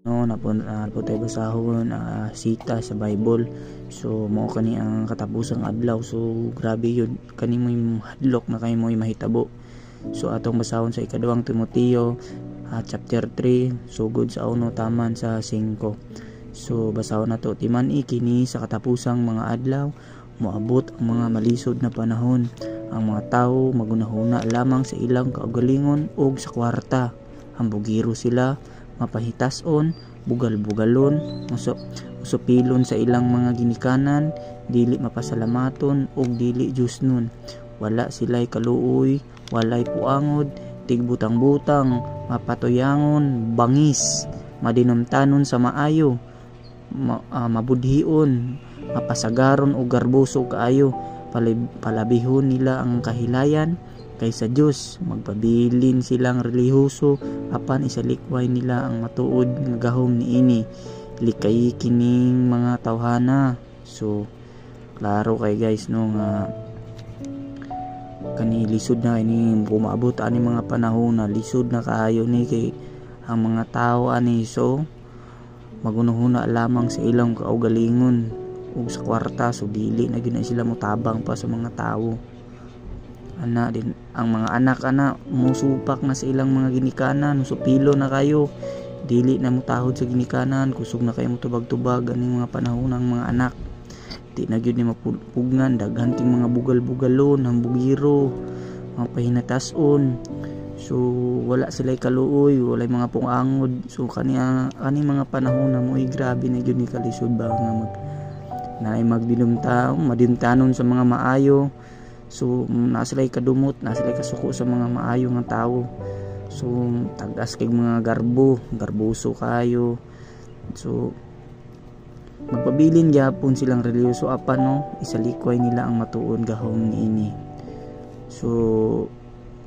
no napunta tayo basahon sita sa Bible. So mao kani ang katapusang adlaw. So grabe yun, kani mo hadlok na kay mo mahitabo. So atong basahon sa ikaduhang Timoteo chapter 3 sugod sa 1 taman sa 5. So basahon nato, timan-i kini sa katapusang mga adlaw moabot ang mga malisod na panahon. Ang mga tawo magunahuna lamang sa ilang kaugalingon ug sa kwarta. Hambugiro sila, mapahitason, bugal-bugalon, musupilon sa ilang mga ginikanan, dili mapasalamaton ug dili jusnon. Wala sila'y kaluoy, walay puangod, tigbutang-butang, mapatoyangon, bangis, madinumtanon sa maayo, mabudhion, mapasagaron o garboso kaayo. Palabihon nila ang kahilayan kaysa Diyos. Magpabilin silang relihiyoso apan isalikway nila ang matuod nga gahom niini. Likay kining mga tawhana. So klaro kay guys no nga kani lisod na ini pumaabot ani mga panahon na lisod na kaayo ni kay ang mga tao ani. So magunahuna lamang sa ilang kaugalingon ug sa kwarta. So dili na gyud sila motabang pa sa mga tawo. Ana din ang mga anak musupak na sa ilang mga ginikanan, musupilo na kayo, dili na motahod sa ginikanan, kusog na kayo motubag-tubag aning mga panahon ng mga anak. Di na gyud ni mapugnan, daghan ting mga bugal-bugalon, hambugiro, mga pahinatason. So wala sila kaluoy, wala mga pungangod. So kani mga panahon na mo'y grabe na gyud ni kalisod ba nga madimtanon sa mga maayo. So nasila'y kadumot, nasila'y kasuko sa mga maayo nga tawo. So tagas kay mga garboso kayo. So magpabilin gyapon silang relihiyoso apan no isalikway nila ang matuod gahom niini. So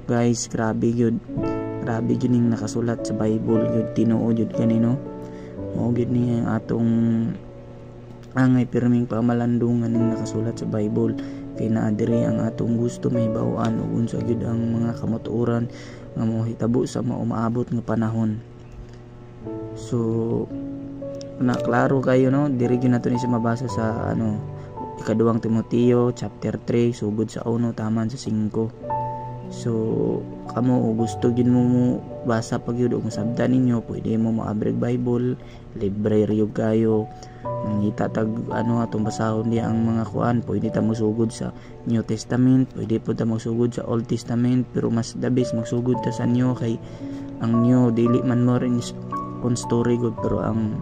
guys, grabe gyud ning nakasulat sa Bible gyud, tinuod gyud kanino. Mao gyud ni ang atong angay pirming pamalandungan ning nakasulat sa Bible. Kay naa diri ang atong gusto mahibaw-an ug unsa gyud ang mga kamutuoran nga mohitabo sa maumabot nga panahon. So na klaro kayo no, diri gyud nato ni sa mabasa sa ikaduhang Timoteo chapter 3 sugod sa 1 taman sa 5. So kamo gusto gyud mo basa pag gyud og masabtan ninyo, pwede mo moabreg Bible, library gyud kayo. Nangita tag atong basahon diya ang mga kuan, pwede ta mosugod sa New Testament, pwede po ta magsugod sa Old Testament, pero mas the best magsugod ta sa New kay ang New dili man more on story good, pero ang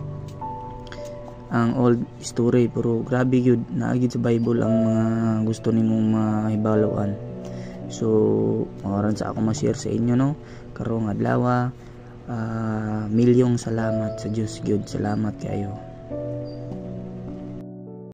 old story. Pero grabe gyud naagid sa Bible ang mga gusto nimong mahibaluan. So maoran sa ako ma-share sa inyo no karong adlaw. Milyong salamat sa Dios gyud, salamat kayo.